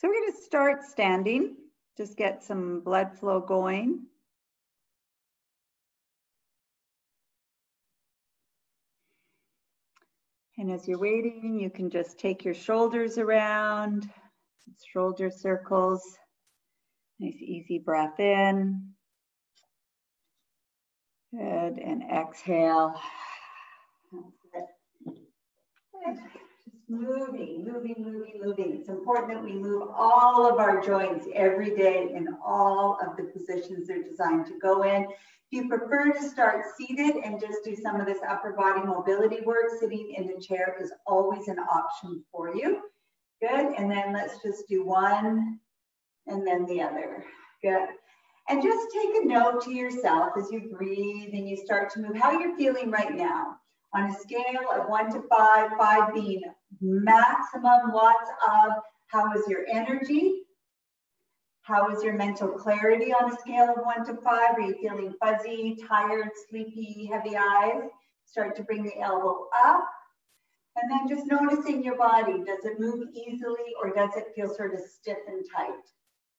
So we're going to start standing, just get some blood flow going. And as you're waiting, you can just take your shoulders around, shoulder circles. Nice easy breath in. Good, and exhale. Good. Just moving. It's important that we move all of our joints every day in all of the positions they're designed to go in. If you prefer to start seated and just do some of this upper body mobility work, sitting in a chair is always an option for you. Good, and then let's just do one and then the other. Good. And just take a note to yourself as you breathe and you start to move, how you're feeling right now. On a scale of 1 to 5, 5 being maximum, lots of, how is your energy? How is your mental clarity on a scale of 1 to 5? Are you feeling fuzzy, tired, sleepy, heavy eyes? Start to bring the elbow up. And then just noticing your body. Does it move easily or does it feel sort of stiff and tight?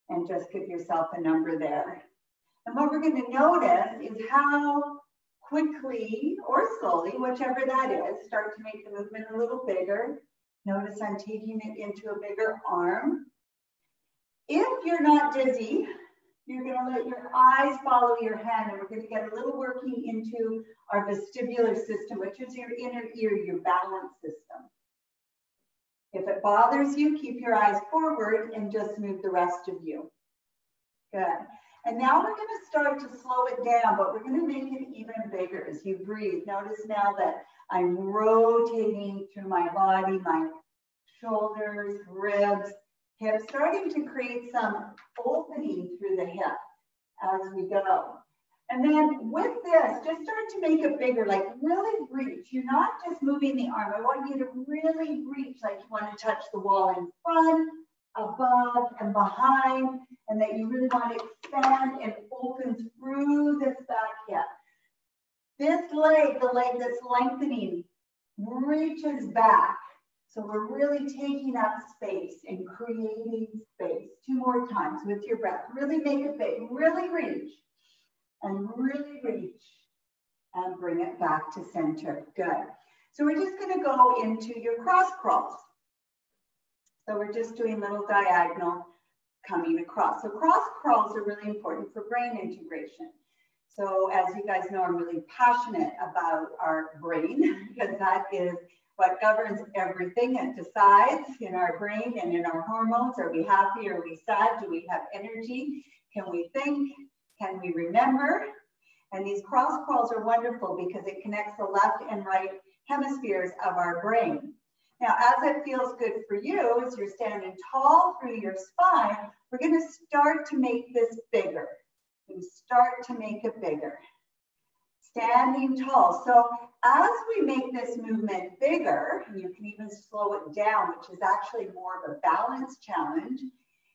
And just give yourself a number there. And what we're going to notice is how quickly or slowly, whichever that is, start to make the movement a little bigger. Notice I'm taking it into a bigger arm. If you're not dizzy, you're going to let your eyes follow your hand, and we're going to get a little working into our vestibular system, which is your inner ear, your balance system. If it bothers you, keep your eyes forward and just move the rest of you. Good. And now we're going to start to slow it down, but we're going to make it even bigger as you breathe. Notice now that I'm rotating through my body, my shoulders, ribs, hips, starting to create some opening through the hip as we go. And then with this, just start to make it bigger, like really reach. You're not just moving the arm. I want you to really reach, like you want to touch the wall in front, above, and behind, and that you really want to expand and open through this back hip. This leg, the leg that's lengthening, reaches back. So we're really taking up space and creating space. 2 more times with your breath. Really make it big. Really reach. And really reach. And bring it back to center. Good. So we're just going to go into your cross crawls. So we're just doing little diagonal coming across. So cross crawls are really important for brain integration. So as you guys know, I'm really passionate about our brain because that is what governs everything. It decides in our brain and in our hormones. Are we happy? Are we sad? Do we have energy? Can we think? Can we remember? And these cross crawls are wonderful because it connects the left and right hemispheres of our brain. Now, as it feels good for you, as you're standing tall through your spine, we're going to start to make this bigger. We start to make it bigger. Standing tall. So as we make this movement bigger, and you can even slow it down, which is actually more of a balance challenge,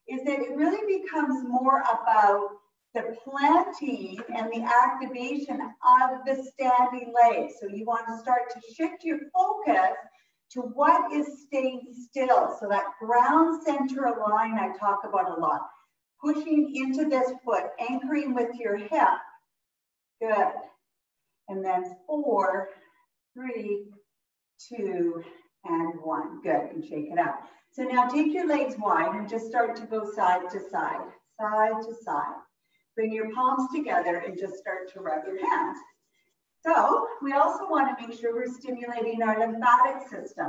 is that it really becomes more about the planting and the activation of the standing leg. So you want to start to shift your focus to what is staying still. So that ground center line I talk about a lot. Pushing into this foot, anchoring with your hip. Good. And then 4, 3, 2, and 1. Good, and shake it out. So now take your legs wide and just start to go side to side, side to side. Bring your palms together and just start to rub your hands. So we also want to make sure we're stimulating our lymphatic system.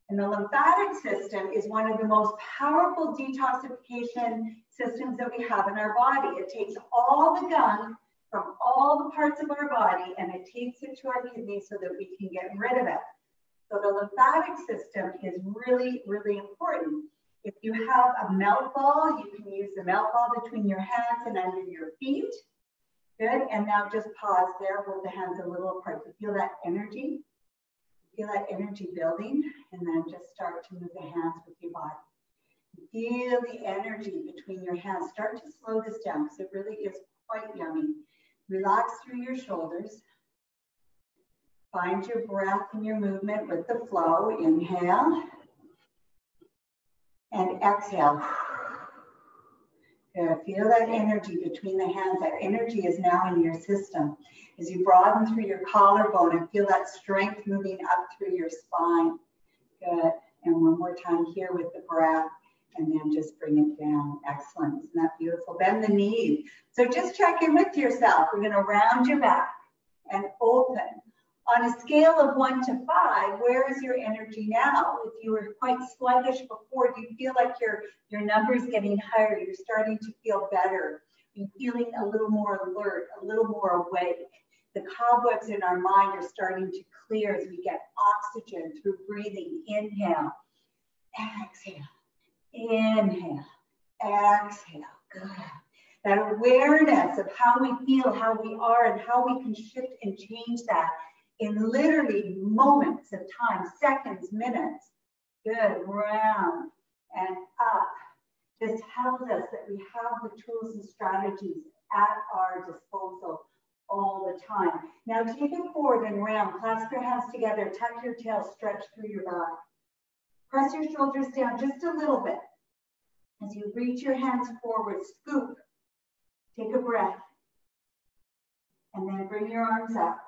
And the lymphatic system is one of the most powerful detoxification systems that we have in our body. It takes all the gunk from all the parts of our body and it takes it to our kidneys so that we can get rid of it. So the lymphatic system is really, really important. If you have a melt ball, you can use the melt ball between your hands and under your feet. Good, and now just pause there, hold the hands a little apart. You feel that energy? Feel that energy building, and then just start to move the hands with your body. Feel the energy between your hands. Start to slow this down because it really is quite yummy. Relax through your shoulders. Find your breath and your movement with the flow. Inhale. And exhale. Good. Feel that energy between the hands. That energy is now in your system. As you broaden through your collarbone and feel that strength moving up through your spine. Good. And one more time here with the breath. And then just bring it down. Excellent. Isn't that beautiful? Bend the knees. So just check in with yourself. We're going to round your back and open. On a scale of 1 to 5, where is your energy now? If you were quite sluggish before, do you feel like your number's getting higher? You're starting to feel better. You're feeling a little more alert, a little more awake. The cobwebs in our mind are starting to clear as we get oxygen through breathing. Inhale, exhale, inhale, exhale. Good. That awareness of how we feel, how we are, and how we can shift and change that in literally moments of time, seconds, minutes. Good, round and up. This tells us that we have the tools and strategies at our disposal all the time. Now take it forward and round. Clasp your hands together, tuck your tail, stretch through your back. Press your shoulders down just a little bit. As you reach your hands forward, scoop. Take a breath. And then bring your arms up.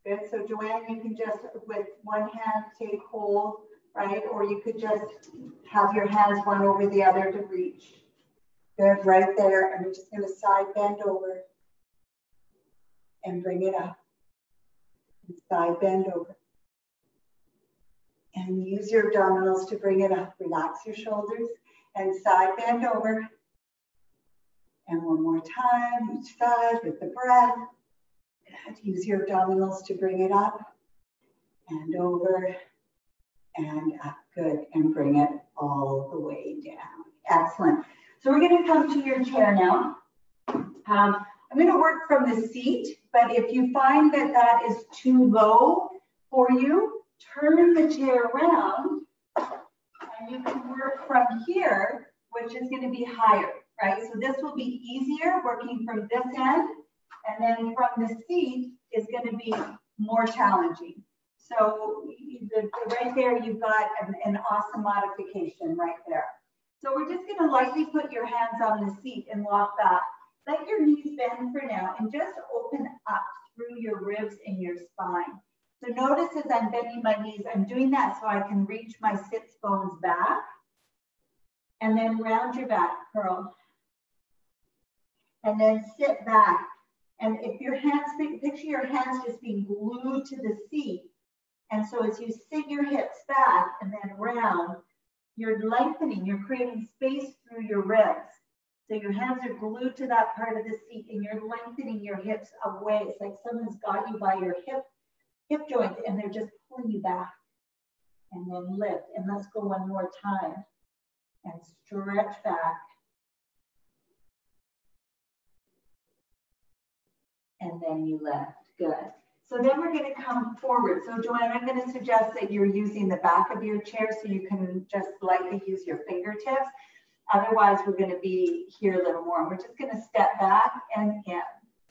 Good, so Joanne, you can just, with one hand, take hold, right? Or you could just have your hands one over the other to reach. Good, right there. And we're just gonna side bend over and bring it up. And side bend over. And use your abdominals to bring it up. Relax your shoulders and side bend over. And one more time, each side with the breath. Use your abdominals to bring it up and over and up. Good. And bring it all the way down. Excellent. So we're going to come to your chair now. I'm going to work from the seat, but if you find that that is too low for you, turn the chair around and you can work from here, which is going to be higher, right? So this will be easier working from this end. And then from the seat is going to be more challenging. So right there, you've got an awesome modification right there. So we're just going to lightly put your hands on the seat and walk back. Let your knees bend for now and just open up through your ribs and your spine. So notice as I'm bending my knees, I'm doing that so I can reach my sits bones back. And then round your back, curl. And then sit back. And if your hands, picture your hands just being glued to the seat. And so as you sit your hips back and then round, you're lengthening, you're creating space through your ribs. So your hands are glued to that part of the seat and you're lengthening your hips away. It's like someone's got you by your hip joints and they're just pulling you back. And then lift. And let's go one more time. And stretch back. And then you lift. Good. So then we're going to come forward. So Joanne, I'm going to suggest that you're using the back of your chair so you can just lightly use your fingertips. Otherwise, we're going to be here a little more. We're just going to step back and in,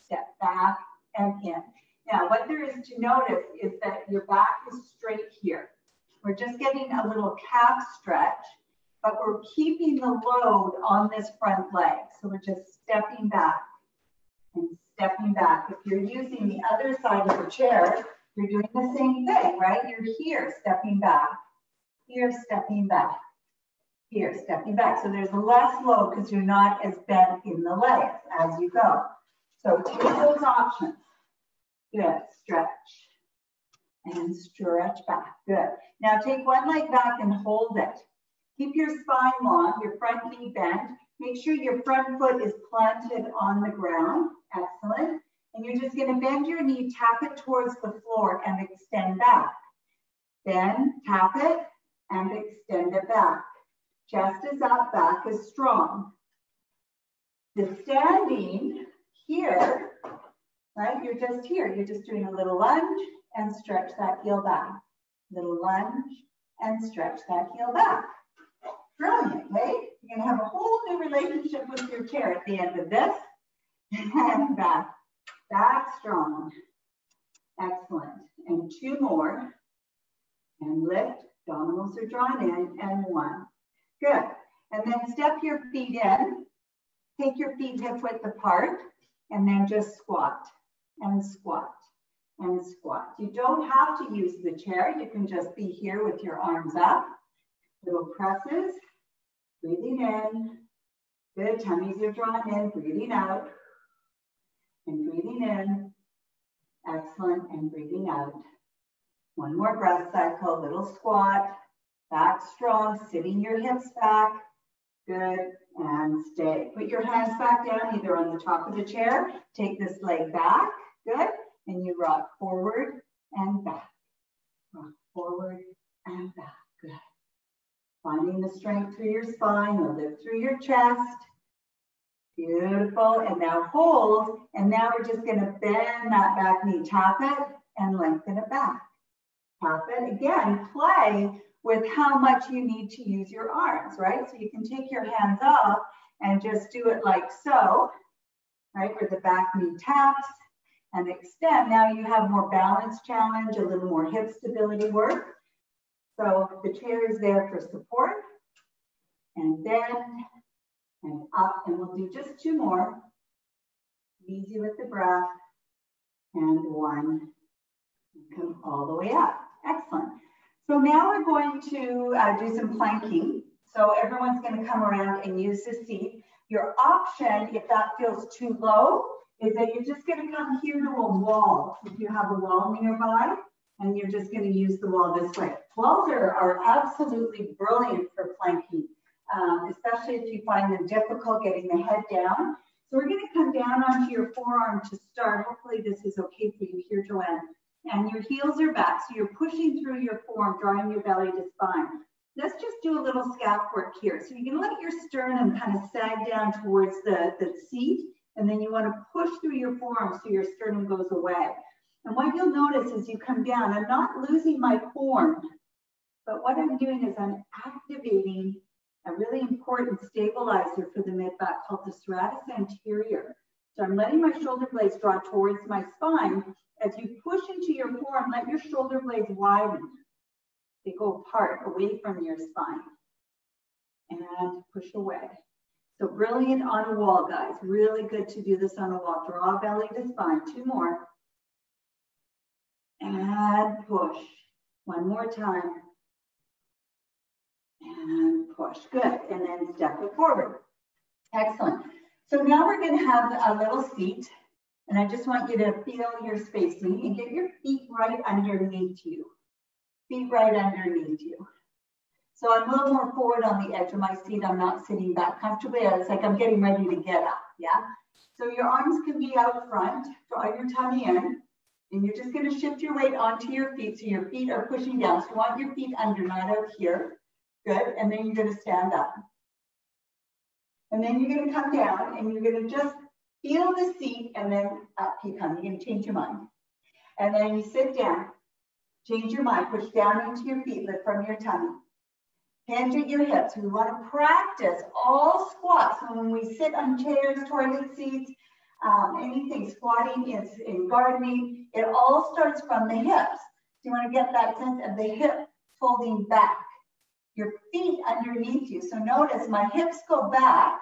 step back and in. Now, what there is to notice is that your back is straight here. We're just getting a little calf stretch, but we're keeping the load on this front leg. So we're just stepping back and stepping back. If you're using the other side of the chair, you're doing the same thing, right? You're here, stepping back, here, stepping back, here, stepping back. So there's less load because you're not as bent in the legs as you go. So take those options. Good, stretch and stretch back. Good. Now take one leg back and hold it. Keep your spine long, your front knee bent. Make sure your front foot is planted on the ground. Excellent. And you're just going to bend your knee, tap it towards the floor and extend back. Then tap it and extend it back. Chest is up, back is strong. The standing here, right? You're just here. You're just doing a little lunge and stretch that heel back. Little lunge and stretch that heel back. Brilliant, okay? You're going to have a whole new relationship with your chair at the end of this. And back, back strong. Excellent. And two more. And lift. Abdominals are drawn in. And one. Good. And then step your feet in. Take your feet hip width apart, and then just squat and squat and squat. You don't have to use the chair. You can just be here with your arms up. Little presses, breathing in. Good, tummies are drawn in, breathing out. And breathing in. Excellent, and breathing out. One more breath cycle, little squat. Back strong, sitting your hips back. Good, and stay. Put your hands back down, either on the top of the chair. Take this leg back, good. And you rock forward and back. Rock forward and back, good. Finding the strength through your spine, the lift through your chest. Beautiful, and now hold. And now we're just gonna bend that back knee, tap it and lengthen it back. Tap it, again, play with how much you need to use your arms, right? So you can take your hands off and just do it like so, right? Where the back knee taps and extend. Now you have more balance challenge, a little more hip stability work. So the chair is there for support. And bend and up, and we'll do just 2 more. Easy with the breath. And 1, come all the way up. Excellent. So now we're going to do some planking. So everyone's going to come around and use the seat. Your option, if that feels too low, is that you're just going to come here to a wall. If you have a wall nearby, and you're just going to use the wall this way. Walls are absolutely brilliant for planking, especially if you find them difficult getting the head down. So we're going to come down onto your forearm to start. Hopefully this is okay for you here, Joanne. And your heels are back, so you're pushing through your forearm, drawing your belly to spine. Let's just do a little scalp work here. So you can let your sternum kind of sag down towards the seat, and then you want to push through your forearm so your sternum goes away. And what you'll notice as you come down, I'm not losing my form, but what I'm doing is I'm activating a really important stabilizer for the mid-back called the serratus anterior. So I'm letting my shoulder blades draw towards my spine. As you push into your forearm, let your shoulder blades widen. They go apart, away from your spine. And push away. So brilliant on a wall, guys. Really good to do this on a wall. Draw belly to spine. 2 more. And push. 1 more time. And push. Good. And then step it forward. Excellent. So now we're going to have a little seat. And I just want you to feel your spacing and get your feet right underneath you. Feet right underneath you. So I'm a little more forward on the edge of my seat. I'm not sitting back comfortably. It's like I'm getting ready to get up, yeah? So your arms can be out front. Draw your tummy in. And you're just going to shift your weight onto your feet so your feet are pushing down. So you want your feet under, not out here. Good. And then you're going to stand up. And then you're going to come down and you're going to just feel the seat and then up you come. You're going to change your mind. And then you sit down. Change your mind. Push down into your feet. Lift from your tummy. Hands at your hips. We want to practice all squats. So when we sit on chairs, toilet seats, anything, squatting in gardening, it all starts from the hips. So you want to get that sense of the hip folding back. Your feet underneath you. So notice my hips go back,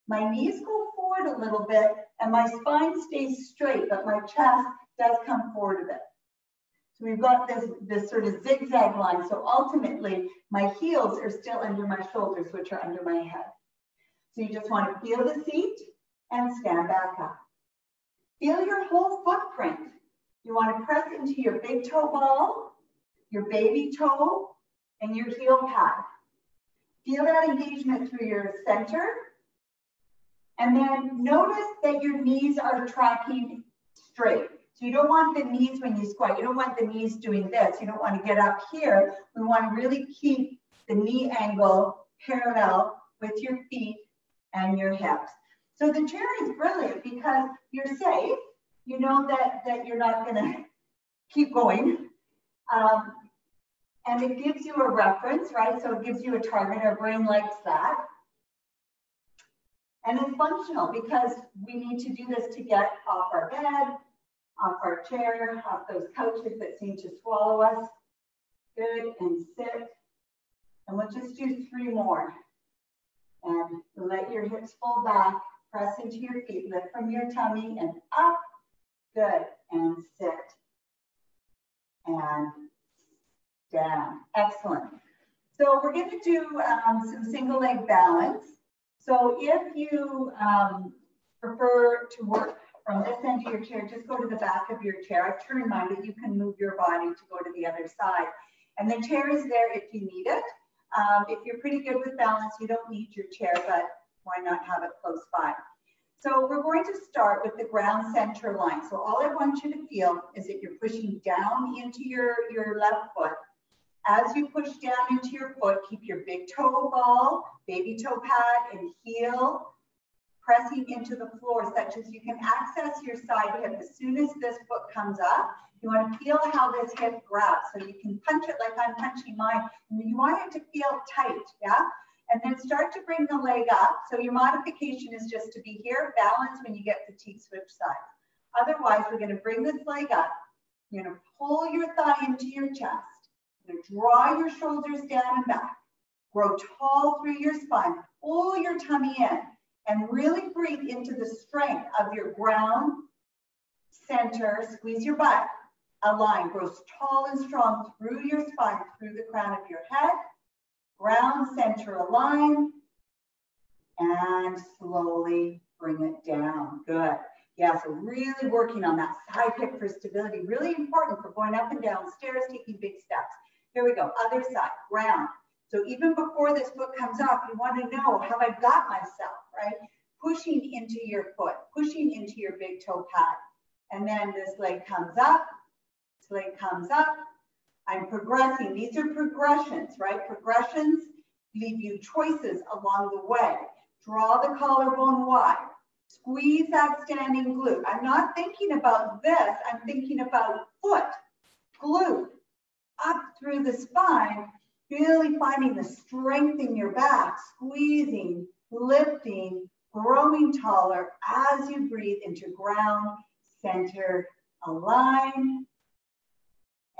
my knees go forward a little bit, and my spine stays straight, but my chest does come forward a bit. So we've got this sort of zigzag line. So ultimately, my heels are still under my shoulders, which are under my head. So you just want to feel the seat and stand back up. Feel your whole footprint. You want to press into your big toe ball, your baby toe, and your heel pad. Feel that engagement through your center. And then notice that your knees are tracking straight. So you don't want the knees when you squat, you don't want the knees doing this. You don't want to get up here. We want to really keep the knee angle parallel with your feet and your hips. So the chair is brilliant because you're safe. You know that you're not going to keep going. And it gives you a reference, right? So it gives you a target. Our brain likes that. And it's functional because we need to do this to get off our bed, off our chair, off those couches that seem to swallow us. Good, and sit. And we'll just do 3 more. And let your hips fall back, press into your feet, lift from your tummy and up. Good. And sit. And down. Excellent. So we're going to do some single leg balance. So if you prefer to work from this end of your chair, just go to the back of your chair. I've turned mine, but you can move your body to go to the other side. And the chair is there if you need it. If you're pretty good with balance, you don't need your chair, but why not have it close by? So we're going to start with the ground center line. So all I want you to feel is that you're pushing down into your left foot. As you push down into your foot, keep your big toe ball, baby toe pad, and heel pressing into the floor, such as you can access your side hip. As soon as this foot comes up, you want to feel how this hip grabs. So you can punch it like I'm punching mine. And you want it to feel tight, yeah? And then start to bring the leg up. So your modification is just to be here, balance when you get fatigue, switch sides. Otherwise, we're going to bring this leg up. You're going to pull your thigh into your chest. You're going to draw your shoulders down and back. Grow tall through your spine. Pull your tummy in. And really breathe into the strength of your ground center. Squeeze your butt. Align. Grow tall and strong through your spine, through the crown of your head. Ground center align. And slowly bring it down. Good. Yeah, so really working on that side hip for stability. Really important for going up and down stairs, taking big steps. Here we go. Other side. Ground. So even before this foot comes up, you want to know, have I got myself, right? Pushing into your foot, pushing into your big toe pad. And then this leg comes up, this leg comes up. I'm progressing. These are progressions, right? Progressions leave you choices along the way. Draw the collarbone wide. Squeeze that standing glute. I'm not thinking about this. I'm thinking about foot, glute, up through the spine. Really finding the strength in your back, squeezing, lifting, growing taller as you breathe into ground, center, align,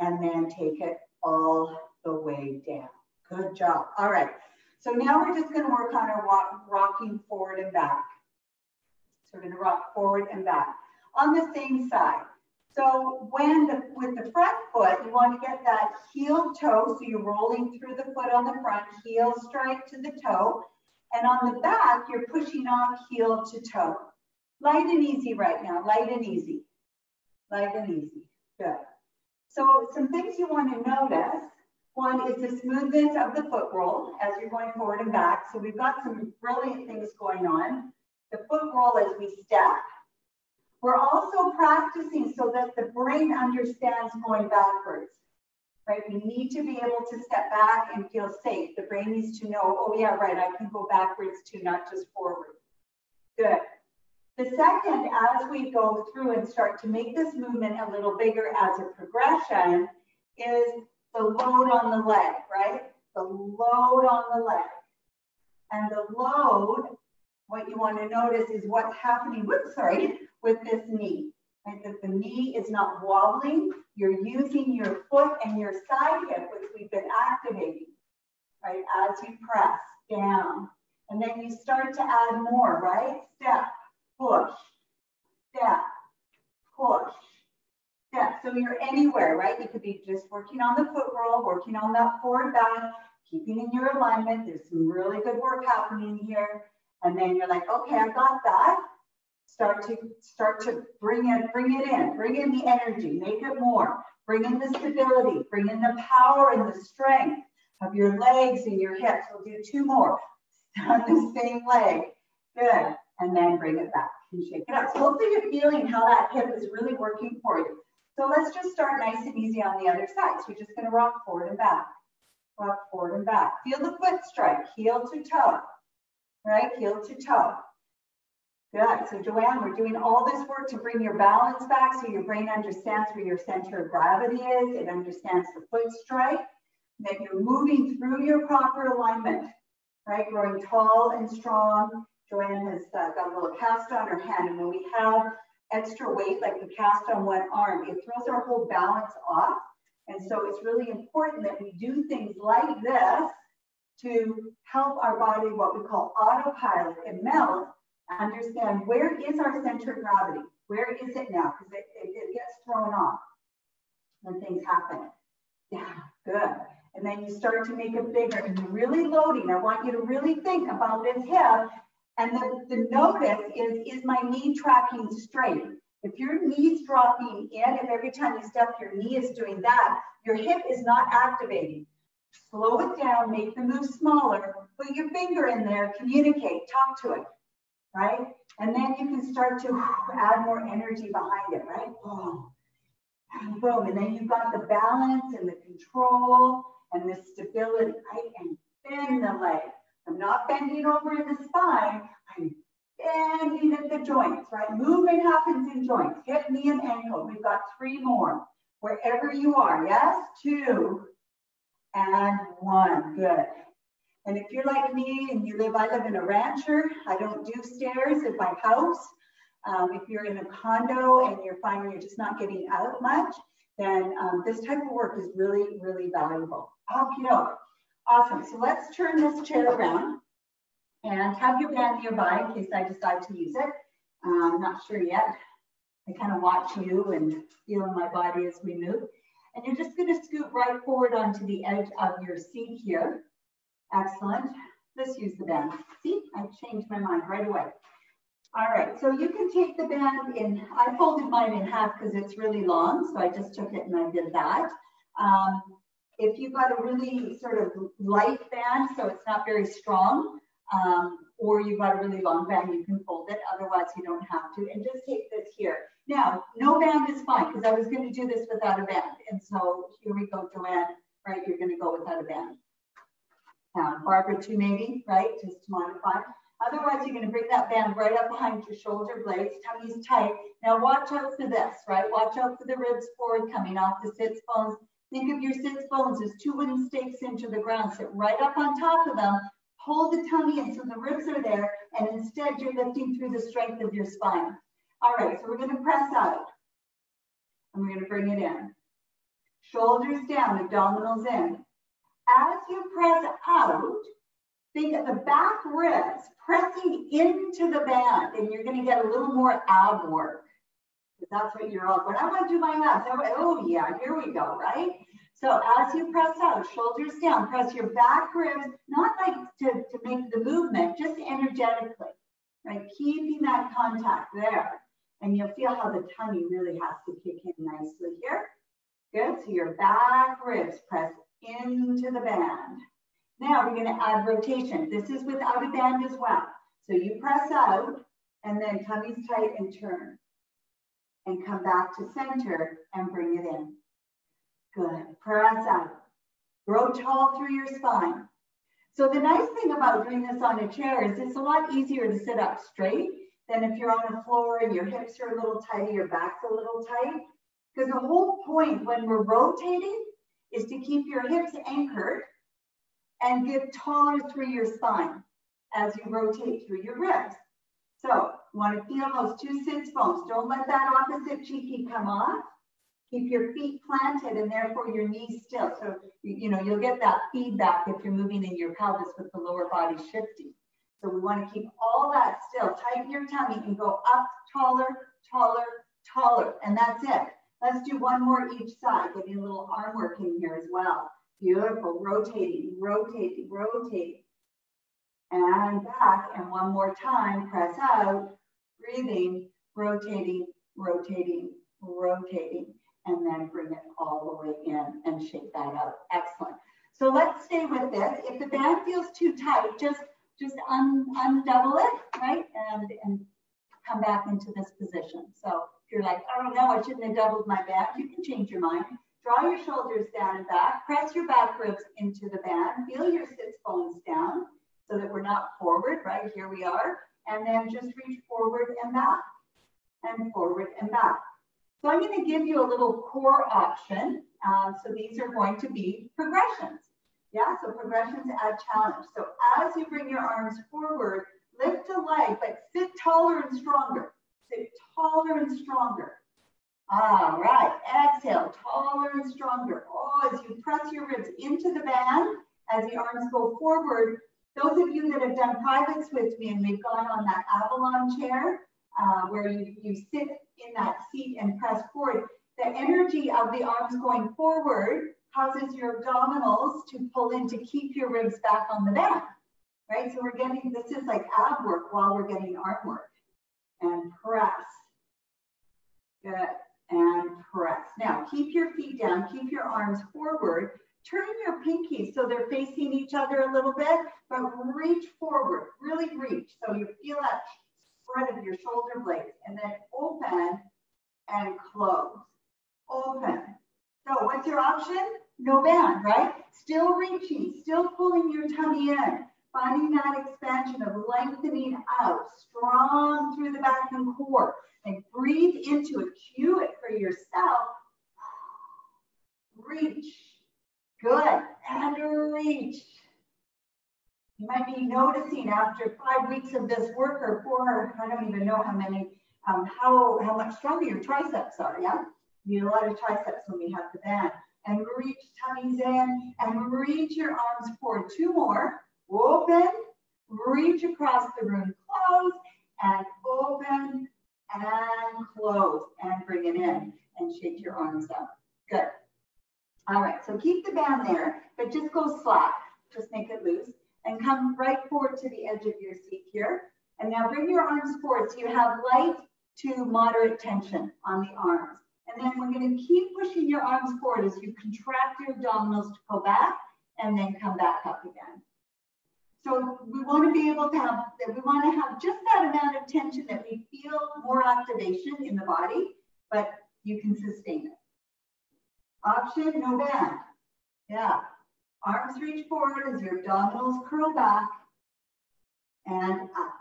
and then take it all the way down. Good job. All right. So now we're just going to work on our rocking forward and back. So we're going to rock forward and back on the same side. So with the front foot, you want to get that heel toe. So you're rolling through the foot on the front, heel strike to the toe. And on the back, you're pushing off heel to toe. Light and easy right now, light and easy. Light and easy, good. So some things you want to notice. One is the smoothness of the foot roll as you're going forward and back. So we've got some brilliant things going on. The foot roll as we step. We're also practicing so that the brain understands going backwards, right? We need to be able to step back and feel safe. The brain needs to know, oh yeah, right, I can go backwards too, not just forward. Good. The second, as we go through and start to make this movement a little bigger as a progression, is the load on the leg, right? The load on the leg. And the load, what you want to notice is what's happening, with this knee. Right? That the knee is not wobbling. You're using your foot and your side hip, which we've been activating, right? As you press down. And then you start to add more, right? Step, push, step, push, step. So you're anywhere, right? You could be just working on the foot roll, working on that forward back, keeping in your alignment. There's some really good work happening here. And then you're like, okay, I got that. Start to bring it in, bring in the energy, make it more, bring in the stability, bring in the power and the strength of your legs and your hips. We'll do two more on the same leg. Good. And then bring it back and shake it up. So hopefully you're feeling how that hip is really working for you. So let's just start nice and easy on the other side. So you're just going to rock forward and back. Rock forward and back. Feel the foot strike, heel to toe, right? Heel to toe. Good. So Joanne, we're doing all this work to bring your balance back so your brain understands where your center of gravity is. It understands the foot strike, that you're moving through your proper alignment, right? Growing tall and strong. Joanne has got a little cast on her hand, and when we have extra weight, like the cast on one arm, it throws our whole balance off. And so it's really important that we do things like this to help our body, what we call autopilot and melt, understand where is our center of gravity? Where is it now? Because it gets thrown off when things happen. Yeah, good. And then you start to make it bigger and you're really loading. I want you to really think about this hip. And the notice is my knee tracking straight? If your knee's dropping in, if every time you step, your knee is doing that, your hip is not activating. Slow it down, make the move smaller, put your finger in there, communicate, talk to it, right? And then you can start to add more energy behind it, right? Boom, boom. And then you've got the balance and the control and the stability, right? And bend the leg. I'm not bending over in the spine, I'm bending at the joints, right? Movement happens in joints, hip, knee, and ankle. We've got 3 more. Wherever you are, yes? 2 and 1, good. And if you're like me and I live in a rancher, I don't do stairs in my house. If you're in a condo and you're finding you're just not getting out much, then this type of work is really, really valuable. Okay, awesome. So let's turn this chair around and have your band nearby in case I decide to use it. I'm not sure yet. I kind of watch you and feel in my body as we move. And you're just going to scoot right forward onto the edge of your seat here. Excellent. Let's use the band. See, I changed my mind right away. All right, so you can take the band in, I folded mine in half because it's really long, so I just took it and I did that. If you've got a really sort of light band, so it's not very strong, or you've got a really long band, you can fold it. Otherwise, you don't have to. And just take this here. Now, no band is fine because I was going to do this without a band. And so here we go, Joanne, right? You're going to go without a band. Barbara too, maybe, right? Just to modify. Otherwise, you're going to bring that band right up behind your shoulder blades. Tummy's tight. Now, watch out for this, right? Watch out for the ribs forward coming off the sits bones. Think of your sits bones as 2 wooden stakes into the ground. Sit right up on top of them. Hold the tummy in so the ribs are there. And instead, you're lifting through the strength of your spine. All right, so we're going to press out. And we're going to bring it in. Shoulders down, abdominals in. As you press out, think of the back ribs pressing into the band, and you're going to get a little more ab work. Because that's what you're all going, I want to do my abs. Oh, yeah, here we go, right? So as you press out, shoulders down, press your back ribs, not like to make the movement, just energetically, right? Keeping that contact there. And you'll feel how the tummy really has to kick in nicely here. Good, so your back ribs press into the band. Now we're going to add rotation. This is without a band as well. So you press out and then tummy's tight and turn. And come back to center and bring it in. Good, press out. Grow tall through your spine. So the nice thing about doing this on a chair is it's a lot easier to sit up straight than if you're on a floor and your hips are a little tight, your back's a little tight. Because the whole point when we're rotating is to keep your hips anchored and get taller through your spine as you rotate through your ribs. So you want to feel those 2 sits bones. Don't let that opposite cheeky come off. Keep your feet planted and therefore your knees still. So, you'll get that feedback if you're moving in your pelvis with the lower body shifting. So we want to keep all that still. Tighten your tummy and go up taller, taller, taller. And that's it. Let's do 1 more each side. Getting a little arm work in here as well. Beautiful. Rotating, rotating, rotating. And back. And 1 more time. Press out. Breathing. Rotating, rotating, rotating. And then bring it all the way in and shake that out. Excellent. So let's stay with this. If the band feels too tight, just undouble it, right? And come back into this position. So if you're like, oh no, I shouldn't have doubled my band, you can change your mind. Draw your shoulders down and back, press your back ribs into the band, feel your sits bones down so that we're not forward, right? Here we are. And then just reach forward and back, and forward and back. So I'm going to give you a little core option. So these are going to be progressions. Yeah, so progressions add challenge. So as you bring your arms forward, lift a leg, but sit taller and stronger. Sit taller and stronger. All right, exhale, taller and stronger. Oh, as you press your ribs into the band As the arms go forward, those of you that have done privates with me and we've gone on that Avalon chair, where you sit in that seat and press forward, the energy of the arms going forward causes your abdominals to pull in to keep your ribs back on the band, right? So we're getting, this is like ab work while we're getting arm work. And press. Good. And press. Now, keep your feet down, keep your arms forward. Turn your pinkies so they're facing each other a little bit, but reach forward, really reach. So you feel that spread of your shoulder blades, and then open and close. Open. So what's your option? No band, right? Still reaching, still pulling your tummy in, finding that expansion of lengthening out, strong through the back and core, and breathe into it. Cue it for yourself. Reach. Good. And reach. You might be noticing after 5 weeks of this work, or 4, I don't even know how many, how much stronger your triceps are, yeah? You need a lot of triceps when we have the band. And reach tummies in, and reach your arms forward. 2 more. Open, reach across the room, close, and open, and close, and bring it in, and shake your arms out. Good. All right, so keep the band there, but just go slack. Just make it loose, and come right forward to the edge of your seat here. And now bring your arms forward so you have light to moderate tension on the arms. And then we're going to keep pushing your arms forward as you contract your abdominals to go back and then come back up again. So we want to be able to have, we want to have just that amount of tension that we feel more activation in the body, but you can sustain it. Option, no band. Yeah. Arms reach forward as your abdominals curl back and up.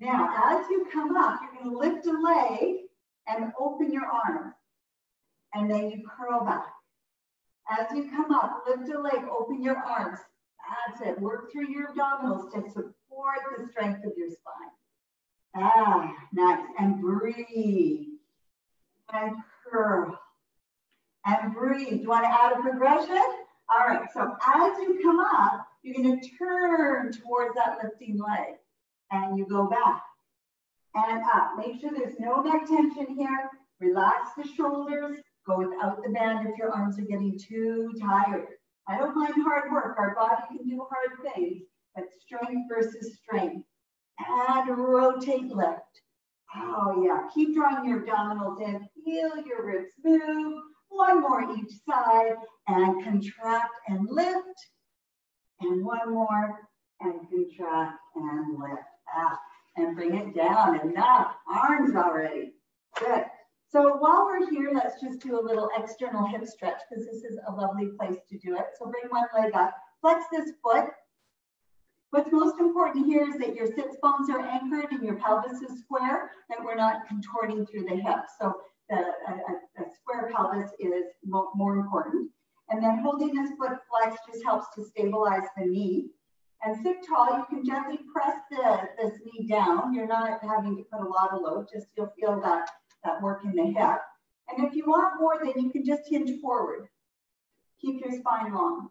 Now, as you come up, you're going to lift a leg and open your arm. And then you curl back. As you come up, lift a leg, open your arms. That's it. Work through your abdominals to support the strength of your spine. Ah, nice. And breathe. And curl. And breathe. Do you want to add a progression? All right. So as you come up, you're going to turn towards that lifting leg. And you go back. And up. Make sure there's no neck tension here. Relax the shoulders. Go without the band if your arms are getting too tired. I don't mind hard work. Our body can do hard things, but strength versus strength. And rotate, lift. Oh yeah, keep drawing your abdominals in. Feel your ribs move. 1 more each side, and contract and lift. And 1 more, and contract and lift. Ah, and bring it down. Enough. Arms already. Good. So while we're here, let's just do a little external hip stretch because this is a lovely place to do it. So bring 1 leg up, flex this foot. What's most important here is that your sits bones are anchored and your pelvis is square, that we're not contorting through the hips. So a square pelvis is more important. And then holding this foot flexed just helps to stabilize the knee. And sit tall, you can gently press this knee down. You're not having to put a lot of load, just you'll feel that work in the hip. And if you want more, then you can just hinge forward. Keep your spine long.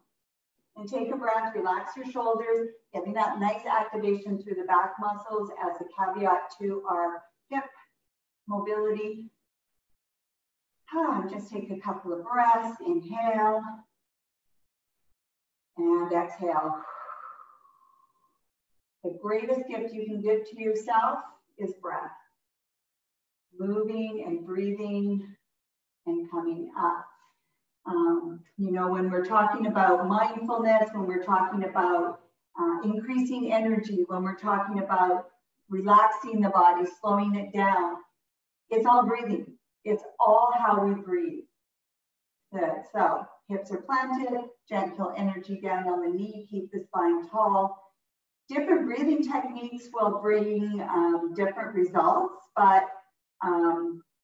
And take a breath, relax your shoulders, getting that nice activation through the back muscles as a caveat to our hip mobility. Just take a couple of breaths, inhale, and exhale. The greatest gift you can give to yourself is breath. Moving and breathing and coming up. You know, when we're talking about mindfulness, when we're talking about increasing energy, when we're talking about relaxing the body, slowing it down, it's all breathing. It's all how we breathe. Good. So hips are planted, gentle energy down on the knee, keep the spine tall. Different breathing techniques will bring different results, but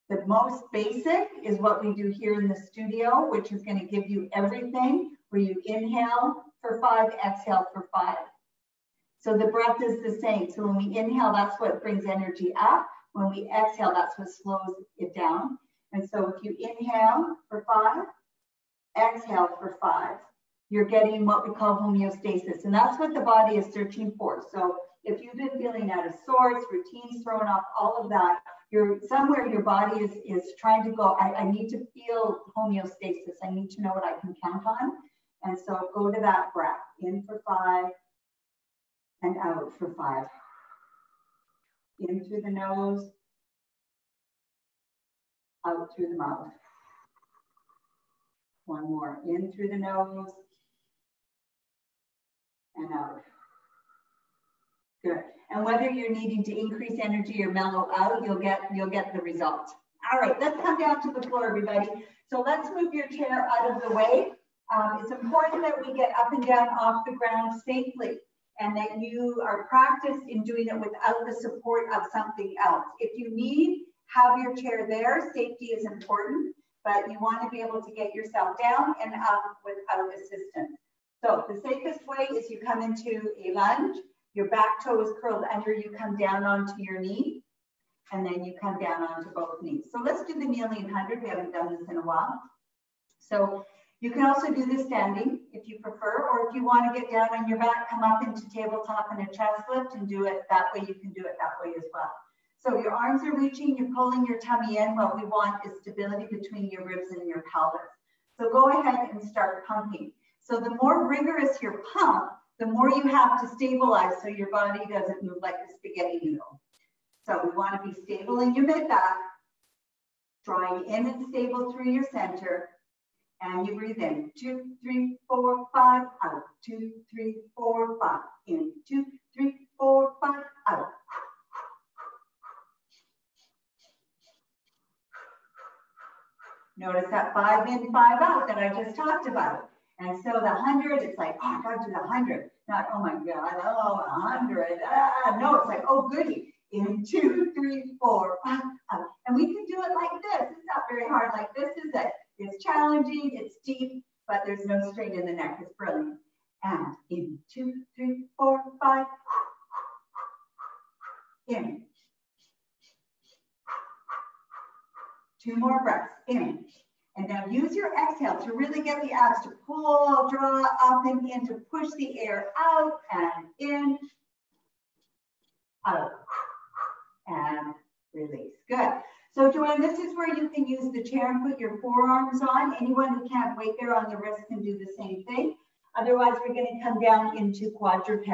the most basic is what we do here in the studio, which is going to give you everything, where you inhale for 5, exhale for 5. So the breath is the same. So when we inhale, that's what brings energy up. When we exhale, that's what slows it down. And so if you inhale for 5, exhale for 5. you're getting what we call homeostasis. And that's what the body is searching for. So if you've been feeling out of sorts, routines thrown off, all of that, you're somewhere your body is trying to go, I need to feel homeostasis. I need to know what I can count on. And so go to that breath, in for 5 and out for 5. In through the nose, out through the mouth. One more, in through the nose and out. Good. And whether you're needing to increase energy or mellow out, you'll get the result. All right, let's come down to the floor, everybody. So let's move your chair out of the way. It's important that we get up and down off the ground safely, and that you are practiced in doing it without the support of something else. If you need, have your chair there. Safety is important, but you want to be able to get yourself down and up without assistance. So the safest way is you come into a lunge, your back toe is curled under, you come down onto your knee, and then you come down onto both knees. So let's do the kneeling 100. We haven't done this in a while. So you can also do this standing if you prefer, or if you want to get down on your back, come up into tabletop and a chest lift and do it that way. You can do it that way as well. So your arms are reaching, you're pulling your tummy in. What we want is stability between your ribs and your pelvis. So go ahead and start pumping. So the more rigorous your pump, the more you have to stabilize so your body doesn't move like a spaghetti noodle. So we want to be stable in your mid-back, drawing in and stable through your center. And you breathe in, 2, 3, 4, 5, out. 2, 3, 4, 5, in. 2, 3, 4, 5, out. Notice that 5 in, 5 out that I just talked about. And so the 100, it's like, oh, I got to do the 100. Not, oh my God, oh, 100. No, it's like, oh, goody. In 2, 3, 4, 5, out. And we can do it like this. It's not very hard like this, is it? It's challenging, it's deep, but there's no strain in the neck. It's brilliant. And in 2, 3, 4, 5. In. 2 more breaths. In. And now use your exhale to really get the abs to pull, draw up and in, to push the air out and in, out, and release. Good. So Joanne, this is where you can use the chair and put your forearms on. Anyone who can't wait there on the wrist can do the same thing. Otherwise, we're going to come down into quadruped.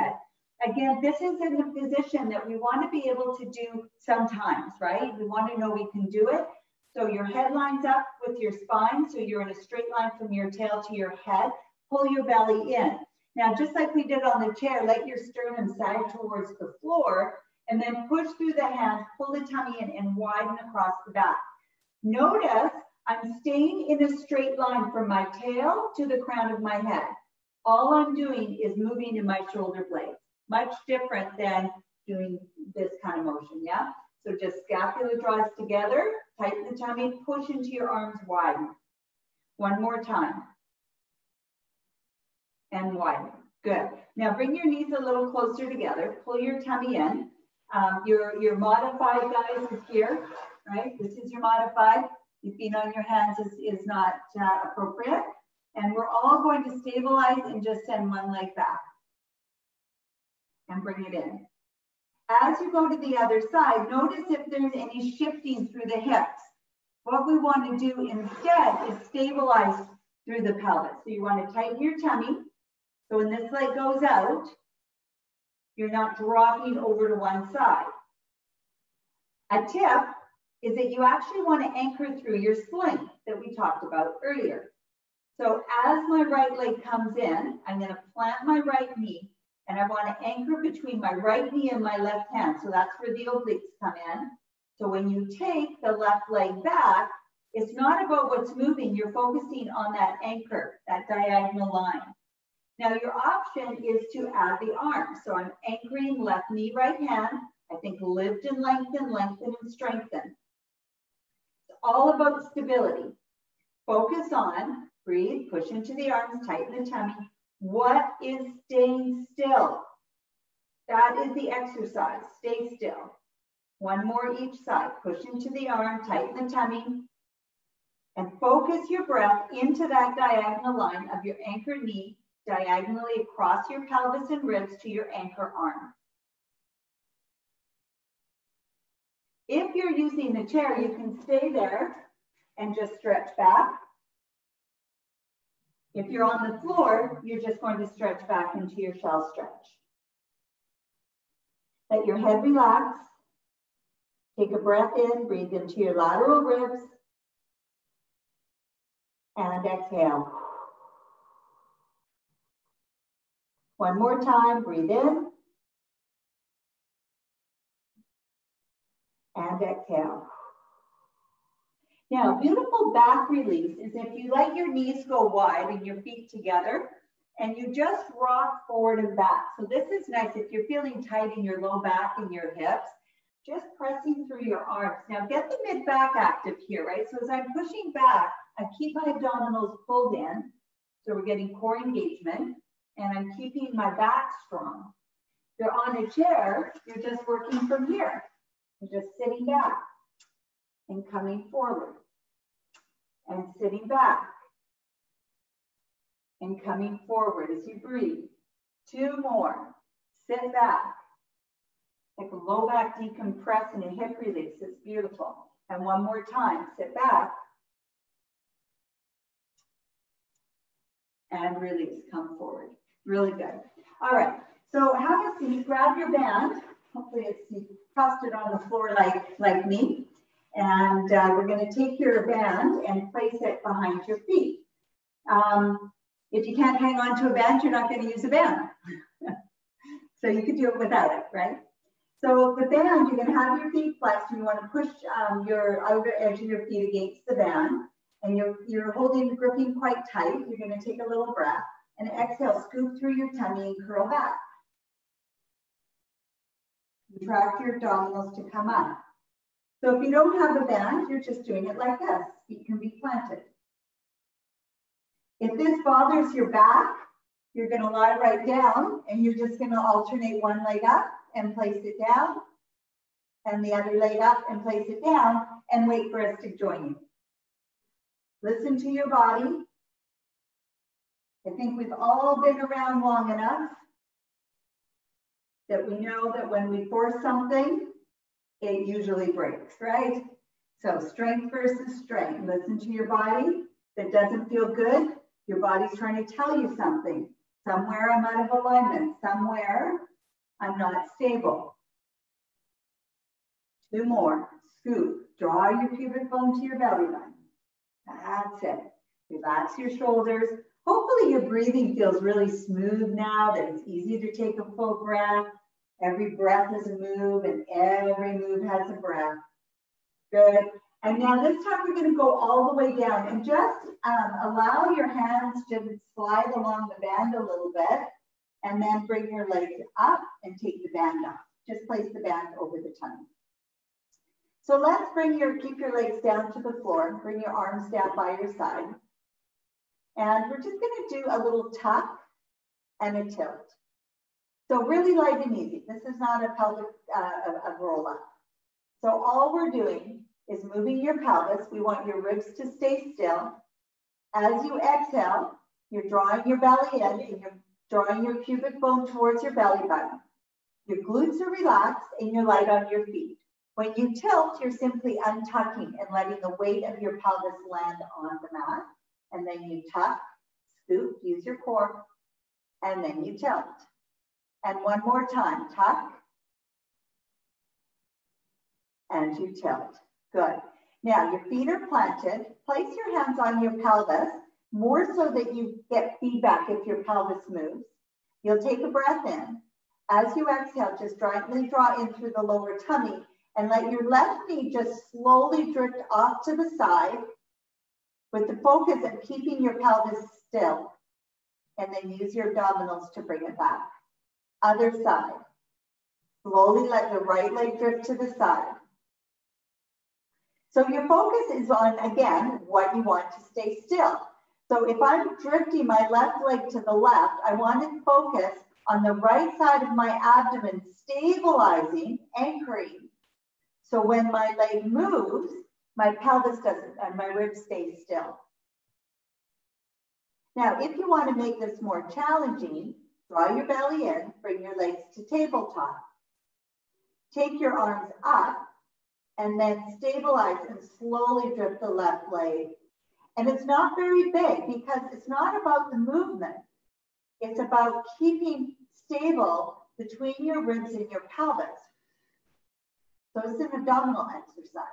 Again, this is in the position that we want to be able to do sometimes, right? We want to know we can do it. So your head lines up with your spine, so you're in a straight line from your tail to your head. Pull your belly in. Now, just like we did on the chair, let your sternum sag towards the floor, and then push through the hands, pull the tummy in, and widen across the back. Notice I'm staying in a straight line from my tail to the crown of my head. All I'm doing is moving in my shoulder blades. Much different than doing this kind of motion, yeah? So just scapula draws together, tighten the tummy, push into your arms, widen. One more time. And widen. Good. Now bring your knees a little closer together. Pull your tummy in. Your modified, guys, is here, right? This is your modified. Your feet on your hands is not appropriate. And we're all going to stabilize and just send one leg back. And bring it in. As you go to the other side, notice if there's any shifting through the hips. What we want to do instead is stabilize through the pelvis. So you want to tighten your tummy. So when this leg goes out, you're not dropping over to one side. A tip is that you actually want to anchor through your sling that we talked about earlier. So as my right leg comes in, I'm going to plant my right knee, and I want to anchor between my right knee and my left hand. So that's where the obliques come in. So when you take the left leg back, it's not about what's moving. You're focusing on that anchor, that diagonal line. Now your option is to add the arms. So I'm anchoring left knee, right hand. I think lift and lengthen, lengthen and strengthen. It's all about stability. Focus on, breathe, push into the arms, tighten the tummy. What is staying still? That is the exercise. Stay still. One more each side. Push into the arm, tighten the tummy, and focus your breath into that diagonal line of your anchored knee diagonally across your pelvis and ribs to your anchor arm. If you're using the chair, you can stay there and just stretch back. If you're on the floor, you're just going to stretch back into your shell stretch. Let your head relax. Take a breath in, breathe into your lateral ribs. And exhale. One more time, breathe in. And exhale. Now, beautiful back release is if you let your knees go wide and your feet together, and you just rock forward and back. So this is nice if you're feeling tight in your low back and your hips, just pressing through your arms. Now get the mid-back active here, right? So as I'm pushing back, I keep my abdominals pulled in. So we're getting core engagement, and I'm keeping my back strong. If you're on a chair, you're just working from here. You're just sitting back and coming forward and sitting back and coming forward as you breathe. 2 more. Sit back. Like a low back decompress and a hip release. It's beautiful. And one more time. Sit back. And release. Come forward. Really good. All right. So have a seat. Grab your band. Hopefully you tossed it on the floor like me. And we're going to take your band and place it behind your feet. If you can't hang on to a band, you're not going to use a band. So you could do it without it, right? So the band, you're going to have your feet flexed, and you want to push your outer edge of your feet against the band, and you're gripping quite tight. You're going to take a little breath, and exhale, scoop through your tummy and curl back. Contract your abdominals to come up. So if you don't have a band, you're just doing it like this. Feet can be planted. If this bothers your back, you're going to lie right down, and you're just going to alternate one leg up and place it down, and the other leg up and place it down, and wait for us to join you. Listen to your body. I think we've all been around long enough that we know that when we force something, it usually breaks, right? So strength versus strength. Listen to your body. If it doesn't feel good, your body's trying to tell you something. Somewhere I'm out of alignment. Somewhere I'm not stable. 2 more. Scoop. Draw your pubic bone to your belly button. That's it. Relax your shoulders. Hopefully your breathing feels really smooth now, that it's easy to take a full breath. Every breath is a move, and every move has a breath. Good. And now this time we're going to go all the way down, and just allow your hands to slide along the band a little bit, and then bring your legs up and take the band up. Just place the band over the tummy. So let's keep your legs down to the floor, bring your arms down by your side. And we're just going to do a little tuck and a tilt. So really light and easy. This is not a pelvic a roll up. So all we're doing is moving your pelvis. We want your ribs to stay still. As you exhale, you're drawing your belly in, and you're drawing your pubic bone towards your belly button. Your glutes are relaxed, and you're light on your feet. When you tilt, you're simply untucking and letting the weight of your pelvis land on the mat. And then you tuck, scoop, use your core, and then you tilt. And one more time, tuck, and you tilt. Good. Now your feet are planted. Place your hands on your pelvis, more so that you get feedback if your pelvis moves. You'll take a breath in. As you exhale, just gently draw in through the lower tummy, and let your left knee just slowly drift off to the side, with the focus of keeping your pelvis still. And then use your abdominals to bring it back. Other side. Slowly let the right leg drift to the side. So your focus is on, again, what you want to stay still. So if I'm drifting my left leg to the left, I want to focus on the right side of my abdomen, stabilizing, anchoring. So when my leg moves, my pelvis doesn't, and my ribs stay still. Now, if you want to make this more challenging, draw your belly in, bring your legs to tabletop. Take your arms up and then stabilize and slowly drift the left leg. And it's not very big because it's not about the movement. It's about keeping stable between your ribs and your pelvis. So it's an abdominal exercise.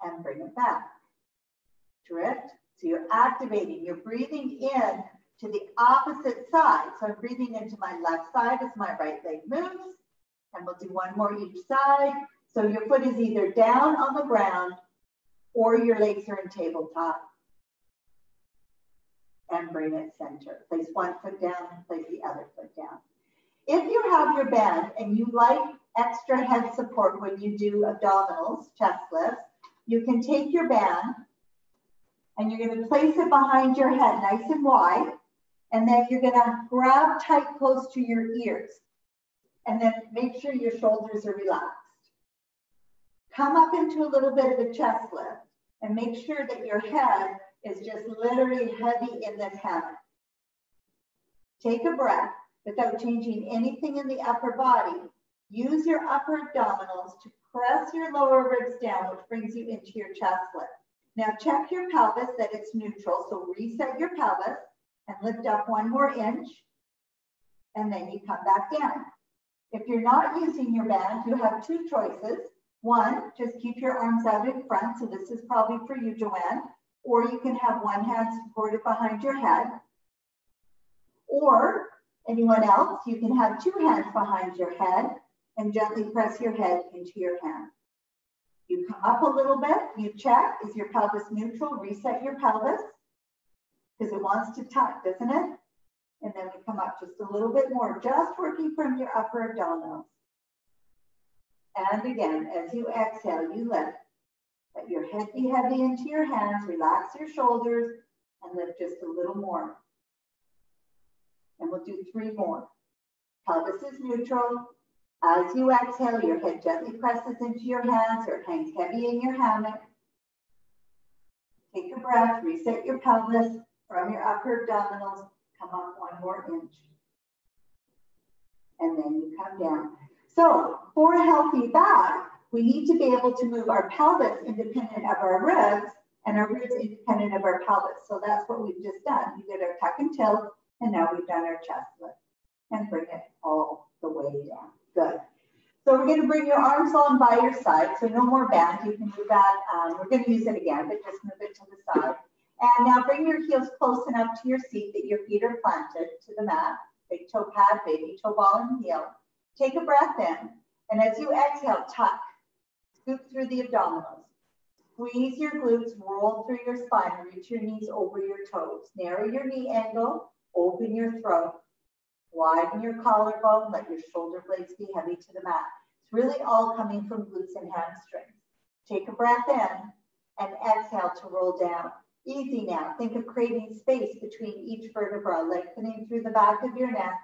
And bring it back. Drift. So you're activating, you're breathing in to the opposite side. So I'm breathing into my left side as my right leg moves. And we'll do one more each side. So your foot is either down on the ground or your legs are in tabletop. And bring it center. Place one foot down, place the other foot down. If you have your band and you like extra head support when you do abdominals, chest lifts, you can take your band and you're going to place it behind your head nice and wide. And then you're going to grab tight close to your ears. And then make sure your shoulders are relaxed. Come up into a little bit of a chest lift and make sure that your head is just literally heavy in this hammock. Take a breath without changing anything in the upper body. Use your upper abdominals to press your lower ribs down, which brings you into your chest lift. Now check your pelvis that it's neutral. So reset your pelvis and lift up one more inch. And then you come back down. If you're not using your band, you have two choices. One, just keep your arms out in front. So this is probably for you, Joanne. Or you can have one hand supported behind your head. Or anyone else, you can have two hands behind your head and gently press your head into your hand. You come up a little bit, you check, is your pelvis neutral? Reset your pelvis because it wants to tuck, doesn't it? And then we come up just a little bit more, just working from your upper abdominals. And again, as you exhale, you lift. Let your head be heavy into your hands, relax your shoulders, and lift just a little more. And we'll do 3 more. Pelvis is neutral. As you exhale, your head gently presses into your hands or hangs heavy in your hammock. Take a breath, reset your pelvis from your upper abdominals, come up 1 more inch. And then you come down. So for a healthy back, we need to be able to move our pelvis independent of our ribs and our ribs independent of our pelvis. So that's what we've just done. We did our tuck and tilt, and now we've done our chest lift. And bring it all the way down. Good. So we're going to bring your arms on by your side. So no more band. You can move that. We're going to use it again, but just move it to the side. And now bring your heels close enough to your seat that your feet are planted to the mat. Big toe pad, baby toe ball and heel. Take a breath in. And as you exhale, tuck. Scoop through the abdominals. Squeeze your glutes, roll through your spine, reach your knees over your toes. Narrow your knee angle, open your throat. Widen your collarbone, let your shoulder blades be heavy to the mat. It's really all coming from glutes and hamstrings. Take a breath in and exhale to roll down. Easy now. Think of creating space between each vertebra, lengthening through the back of your neck.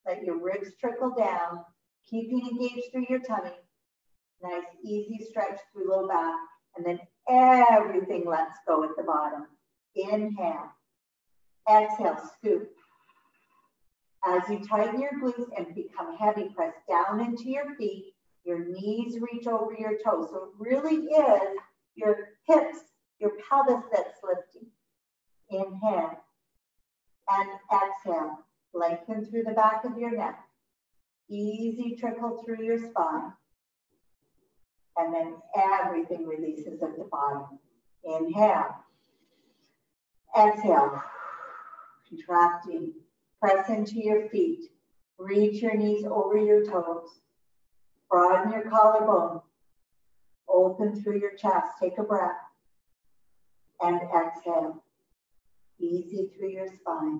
Let your ribs trickle down, keeping engaged through your tummy. Nice, easy stretch through low back. And then everything lets go at the bottom. Inhale. Exhale, scoop. As you tighten your glutes and become heavy, press down into your feet. Your knees reach over your toes. So it really is your hips, your pelvis that's lifting. Inhale. And exhale. Lengthen through the back of your neck. Easy trickle through your spine. And then everything releases at the bottom. Inhale. Exhale. Contracting. Press into your feet. Reach your knees over your toes. Broaden your collarbone. Open through your chest. Take a breath. And exhale. Easy through your spine.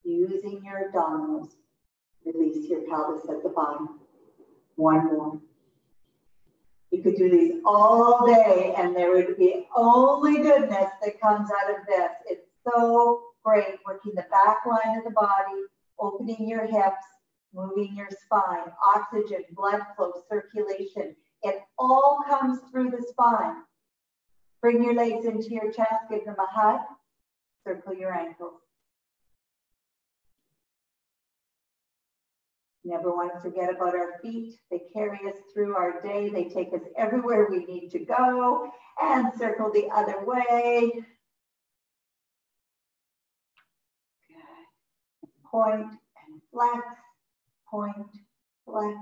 Using your abdominals. Release your pelvis at the bottom. 1 more. You could do these all day and there would be only goodness that comes out of this. It's so great working the back line of the body, opening your hips, moving your spine, oxygen, blood flow, circulation. It all comes through the spine. Bring your legs into your chest, give them a hug. circle your ankles. Never want to forget about our feet. They carry us through our day. They take us everywhere we need to go. And circle the other way. Good. Point and flex. Point, flex.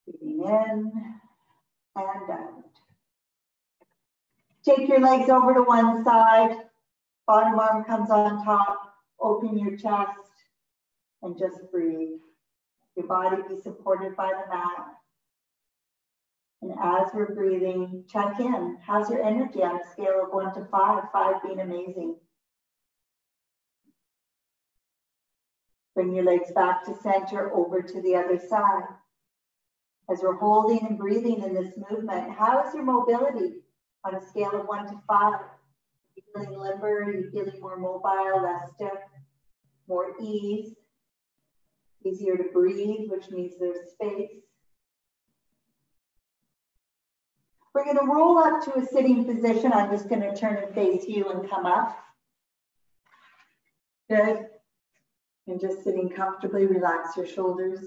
Breathing in and out. Take your legs over to one side. Bottom arm comes on top. Open your chest. And just breathe. Your body be supported by the mat. And as we're breathing, check in. How's your energy on a scale of 1 to 5? 5 being amazing. Bring your legs back to center, over to the other side. As we're holding and breathing in this movement, how is your mobility on a scale of 1 to 5? Are you feeling limber? Are you feeling more mobile, less stiff, more ease? Easier to breathe, which means there's space. We're going to roll up to a sitting position. I'm just going to turn and face you and come up. Good. And just sitting comfortably, relax your shoulders.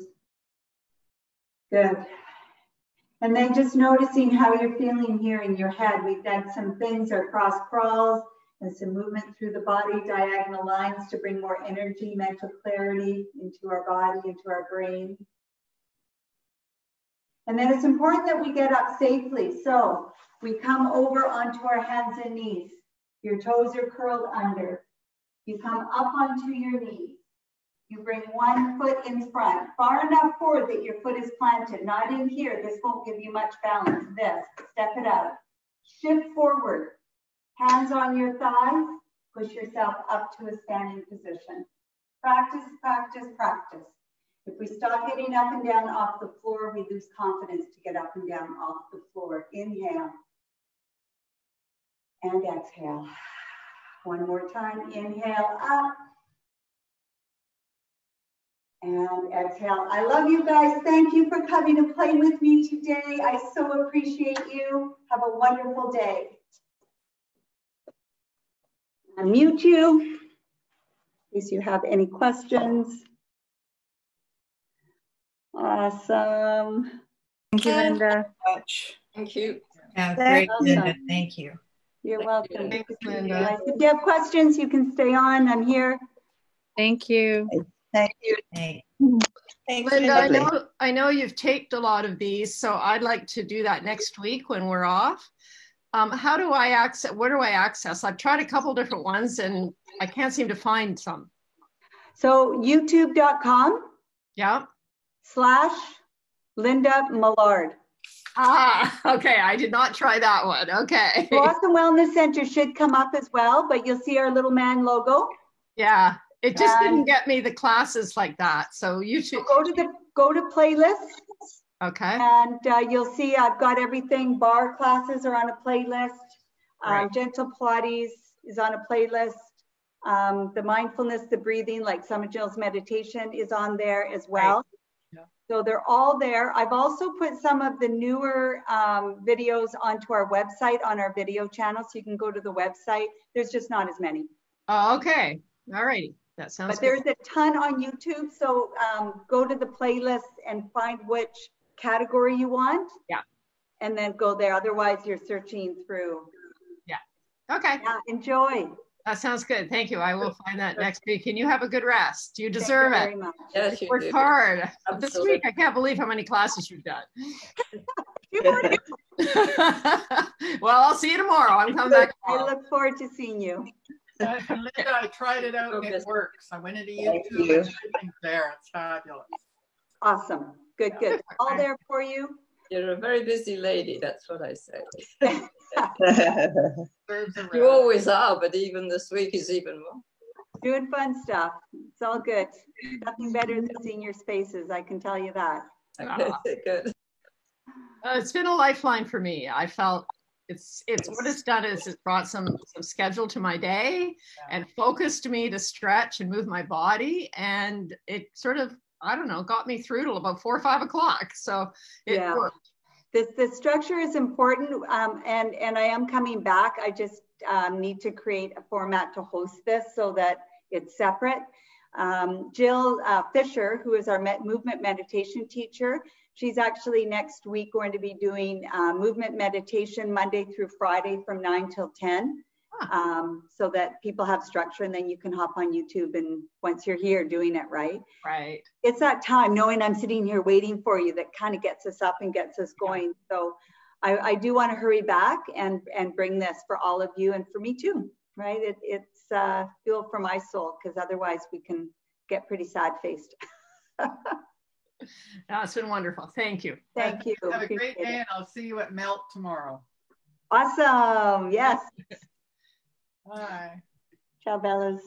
Good. And then just noticing how you're feeling here in your head. We've done some things, our cross crawls, and some movement through the body, diagonal lines to bring more energy, mental clarity into our body, into our brain. And then it's important that we get up safely. So we come over onto our hands and knees. Your toes are curled under. You come up onto your knees. You bring one foot in front, far enough forward that your foot is planted, not in here. This won't give you much balance. This, step it out. Shift forward. Hands on your thighs, push yourself up to a standing position. Practice, practice, practice. If we stop getting up and down off the floor, we lose confidence to get up and down off the floor. Inhale and exhale. One more time, inhale up and exhale. I love you guys. Thank you for coming to play with me today. I so appreciate you. Have a wonderful day. Unmute you in case you have any questions. Awesome. Thank you, Linda. Thank you. Yeah, great, Awesome. Linda. Thank you. You're welcome. Thanks, Linda. If you have questions, you can stay on. I'm here. Thank you. Thank you. Thanks. Linda, I know you've taped a lot of these, so I'd like to do that next week when we're off. How do I access, where do I access? I've tried a couple different ones and I can't seem to find some. So youtube.com/Linda Millard. Ah, okay. I did not try that one. Okay. Blossom Wellness Center should come up as well, but you'll see our little man logo. Yeah, it just didn't get me the classes like that. So YouTube. So go to playlists. Okay. And you'll see I've got everything. Bar classes are on a playlist. Right. Gentle Pilates is on a playlist. The mindfulness, the breathing, like Summer Jill's meditation is on there as well. Right. Yeah. So they're all there. I've also put some of the newer videos onto our website, on our video channel. So you can go to the website. There's just not as many. Oh, okay. All righty. That sounds But good. there's a ton on YouTube. So go to the playlist and find which category you want. Yeah. And then go there. Otherwise, you're searching through. Yeah. Okay. Yeah, enjoy. That sounds good. Thank you. I will find that next week. And you have a good rest. You deserve Thank it. you very much. Yes, You you worked do. hard. This Absolutely. week, I can't believe how many classes you've done. Well, I'll see you tomorrow. I'm coming back I tomorrow. look forward to seeing you. Linda, I tried it out and it works. I went into Thank YouTube you. and everything's there. It's fabulous. Awesome. Good, good. All there for you. You're a very busy lady, that's what I say. Serves a You rest. always are, but even this week is even more. Doing fun stuff. It's all good. Nothing better than senior spaces, I can tell you that. Okay, good. It's been a lifeline for me. I felt it's what it's done is it's brought some schedule to my day and focused me to stretch and move my body. And it sort of, I don't know, got me through till about 4 or 5 o'clock. So it Yeah. worked. The structure is important, and I am coming back. I just need to create a format to host this so that it's separate. Jill Fisher, who is our movement meditation teacher, she's actually next week going to be doing movement meditation Monday through Friday from 9 till 10. So that people have structure, and then you can hop on YouTube and once you're here doing it right. It's that time knowing I'm sitting here waiting for you that kind of gets us up and gets us going. So I do want to hurry back and bring this for all of you and for me too, right? It's fuel for my soul, because otherwise we can get pretty sad faced. It's been wonderful. Thank you. Thank you. Have a great day, and I'll see you at Melt tomorrow. Awesome. Yes. Bye. Ciao, Bellas.